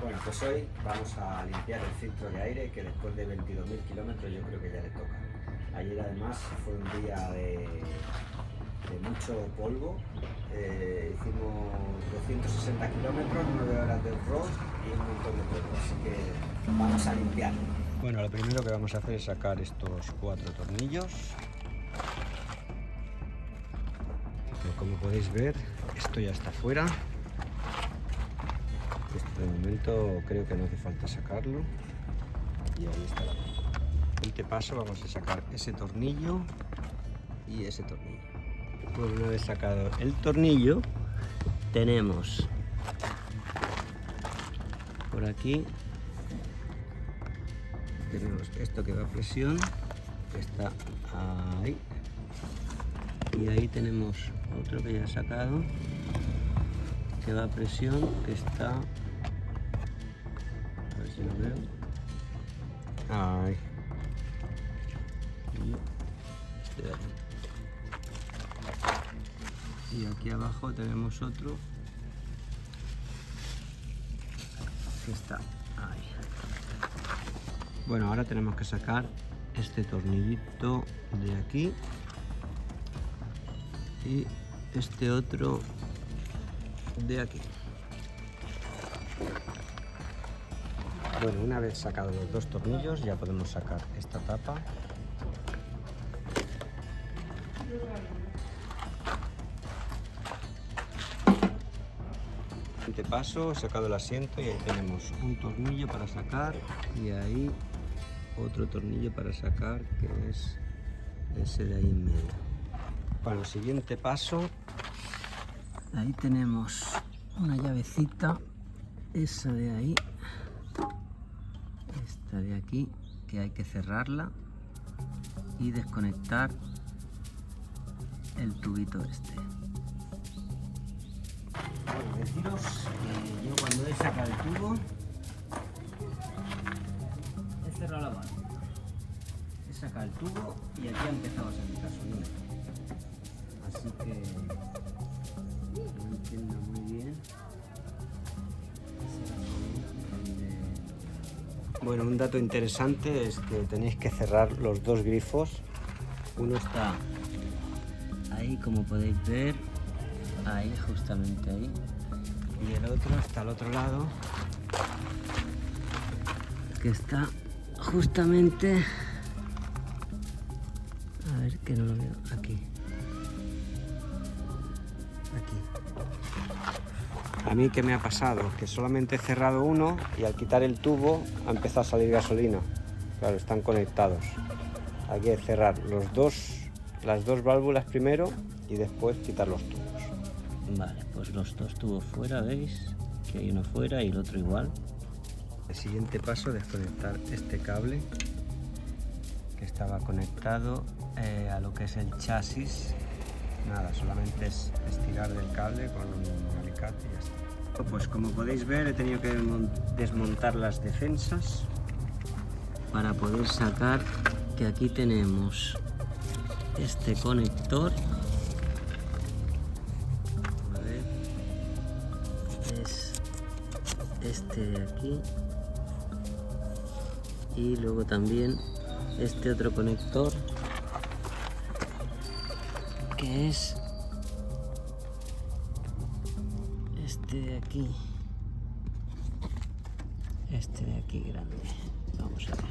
Bueno, pues hoy vamos a limpiar el filtro de aire que después de 22.000 kilómetros yo creo que ya le toca. Ayer además fue un día de mucho polvo, hicimos 260 kilómetros, 9 horas de off-road y un montón de polvo, así que vamos a limpiarlo. Bueno, lo primero que vamos a hacer es sacar estos 4 tornillos. Como podéis ver, esto ya está fuera. De momento creo que no hace falta sacarlo. Y ahí está la bomba. Siguiente paso, vamos a sacar ese tornillo y ese tornillo. Pues una vez sacado el tornillo, tenemos por aquí, tenemos esto que va a presión, que está ahí. Y ahí tenemos otro que ya he sacado, que va a presión, que está, a ver si lo veo, ahí. Y aquí abajo tenemos otro que está ahí. Bueno, ahora tenemos que sacar este tornillito de aquí y este otro de aquí. Bueno, una vez sacados los dos tornillos ya podemos sacar esta tapa. Siguiente paso, he sacado el asiento y ahí tenemos un tornillo para sacar y ahí otro tornillo para sacar, que es ese de ahí en medio. Para el siguiente paso, ahí tenemos una llavecita, esa de ahí, esta de aquí, que hay que cerrarla y desconectar el tubito este. Bueno, deciros que yo cuando he sacado el tubo he cerrado la válvula, he sacado el tubo y aquí ha empezado a salir gasolina. Así que no entiendo muy bien. Bueno, un dato interesante es que tenéis que cerrar los dos grifos. Uno está ahí, como podéis ver, ahí, justamente ahí, y el otro está al otro lado, que está justamente, a ver que no lo veo, aquí. A mí, ¿qué me ha pasado? Que solamente he cerrado uno y al quitar el tubo ha empezado a salir gasolina. Claro, están conectados. Hay que cerrar las dos válvulas primero y después quitar los tubos. Vale, pues los dos tubos fuera, ¿veis? Que hay uno fuera y el otro igual. El siguiente paso, desconectar este cable que estaba conectado a lo que es el chasis. Nada, solamente es estirar del cable con un alicate y ya está. Pues como podéis ver, he tenido que desmontar las defensas para poder sacar, que aquí tenemos este conector. A ver, es este de aquí y luego también este otro conector, que es este de aquí, grande. Vamos a ver.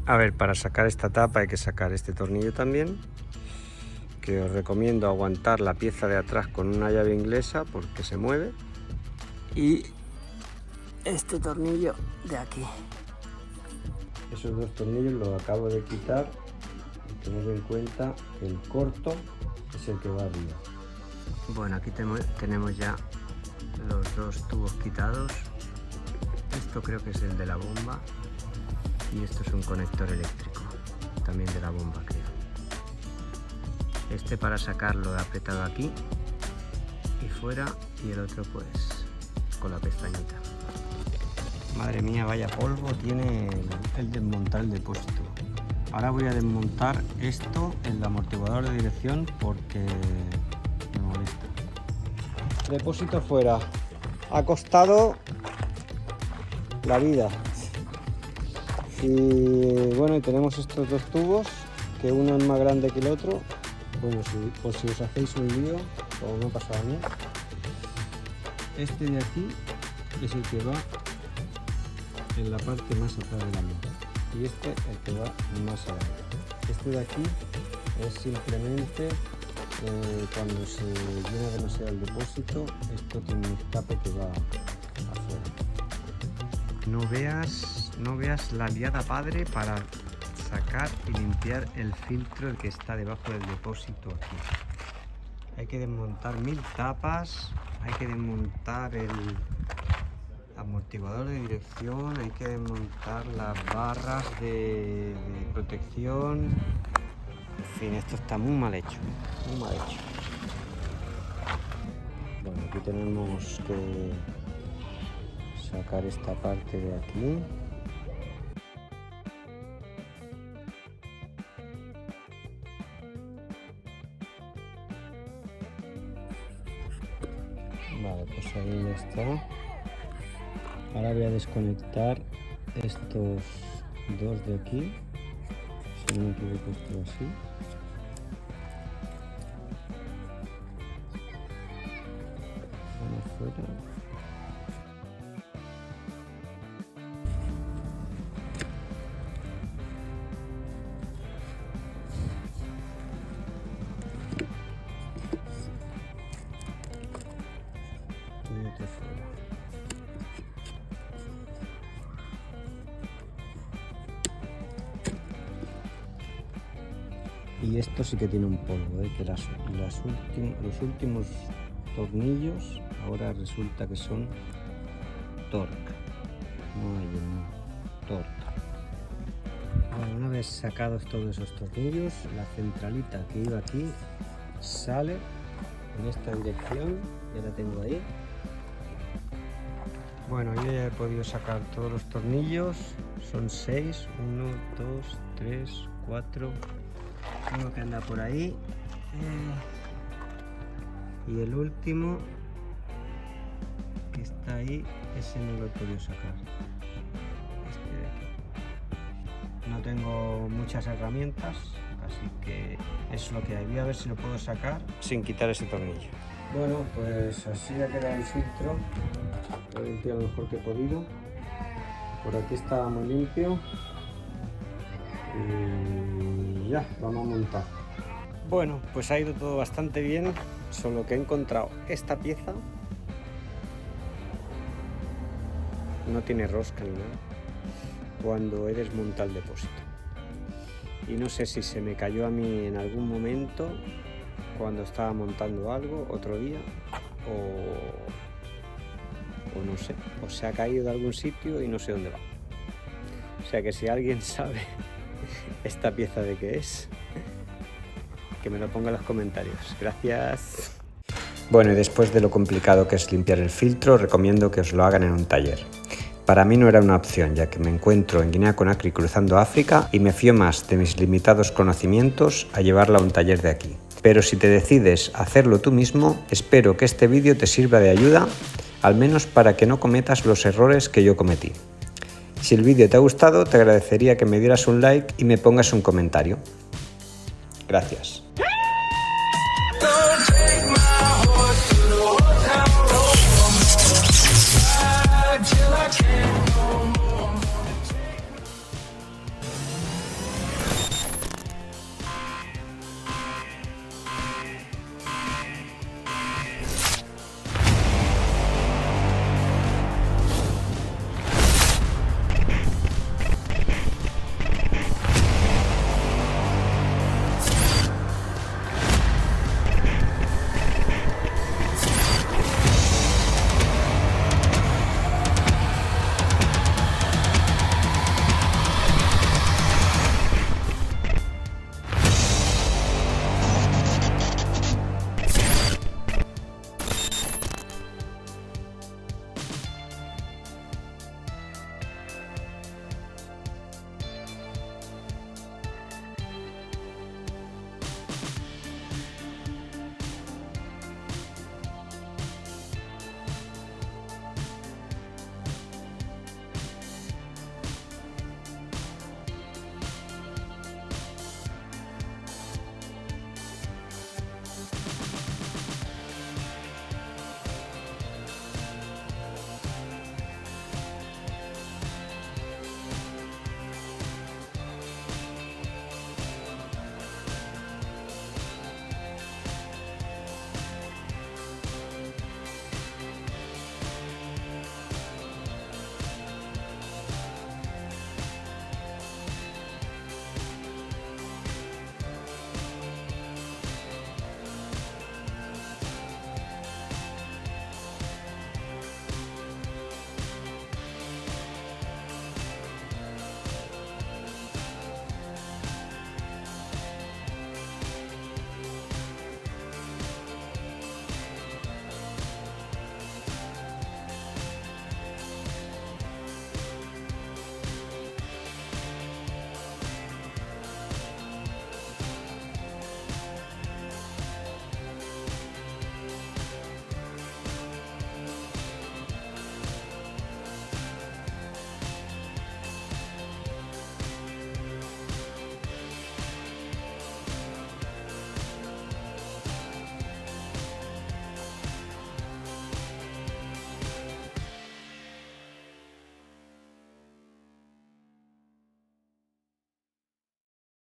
A ver, para sacar esta tapa hay que sacar este tornillo también, que os recomiendo aguantar la pieza de atrás con una llave inglesa porque se mueve, y este tornillo de aquí. Esos dos tornillos los acabo de quitar y tened en cuenta que el corto es el que va arriba. Bueno, aquí tenemos ya los dos tubos quitados. Esto creo que es el de la bomba y esto es un conector eléctrico, también de la bomba, creo. Este para sacarlo he apretado aquí y fuera, y el otro pues con la pestañita. Madre mía, vaya polvo tiene el desmontar el depósito. Ahora voy a desmontar esto, el amortiguador de dirección, porque me molesta. Depósito fuera. Ha costado la vida. Y bueno, y tenemos estos dos tubos, que uno es más grande que el otro. Bueno, por si os hacéis un lío, como me ha pasado a mí. Este de aquí es el que va en la parte más atrás de la mesa y este el que va más adelante. Este de aquí es simplemente cuando se llena demasiado el depósito, esto tiene un escape que va afuera. No veas la liada padre para sacar y limpiar el filtro que está debajo del depósito aquí. Hay que desmontar 1000 tapas, hay que desmontar el amortiguador de dirección, hay que desmontar las barras de protección. En fin, esto está muy mal hecho, muy mal hecho. Bueno, aquí tenemos que sacar esta parte de aquí. Vale, pues ahí ya está. Ahora voy a desconectar estos dos de aquí, si no me equivoco, esto así. Van afuera. Y otro fuera. Y esto sí que tiene un polvo, que los últimos tornillos ahora resulta que son Torx, no hay un Torx. Bueno, una vez sacados todos esos tornillos, la centralita que iba aquí sale en esta dirección, ya la tengo ahí. Bueno, yo ya he podido sacar todos los tornillos, son 6, 1, 2, 3, 4, uno que anda por ahí, y el último que está ahí, ese no lo he podido sacar, este de aquí. No tengo muchas herramientas, así que es lo que hay. Voy a ver si lo puedo sacar sin quitar ese tornillo. Bueno, pues así ha quedado el filtro. Lo he limpiado lo mejor que he podido. Por aquí está muy limpio. Y ya, vamos a montar. Bueno, pues ha ido todo bastante bien, solo que he encontrado esta pieza. No tiene rosca ni nada cuando he desmontado el depósito. Y no sé si se me cayó a mí en algún momento cuando estaba montando algo otro día o no sé, o se ha caído de algún sitio y no sé dónde va. O sea que si alguien sabe esta pieza de qué es, que me lo ponga en los comentarios. Gracias. Bueno, y después de lo complicado que es limpiar el filtro, recomiendo que os lo hagan en un taller. Para mí no era una opción, ya que me encuentro en Guinea-Conakry cruzando África y me fío más de mis limitados conocimientos a llevarla a un taller de aquí. Pero si te decides a hacerlo tú mismo, espero que este vídeo te sirva de ayuda, al menos para que no cometas los errores que yo cometí. Si el vídeo te ha gustado, te agradecería que me dieras un like y me pongas un comentario. Gracias.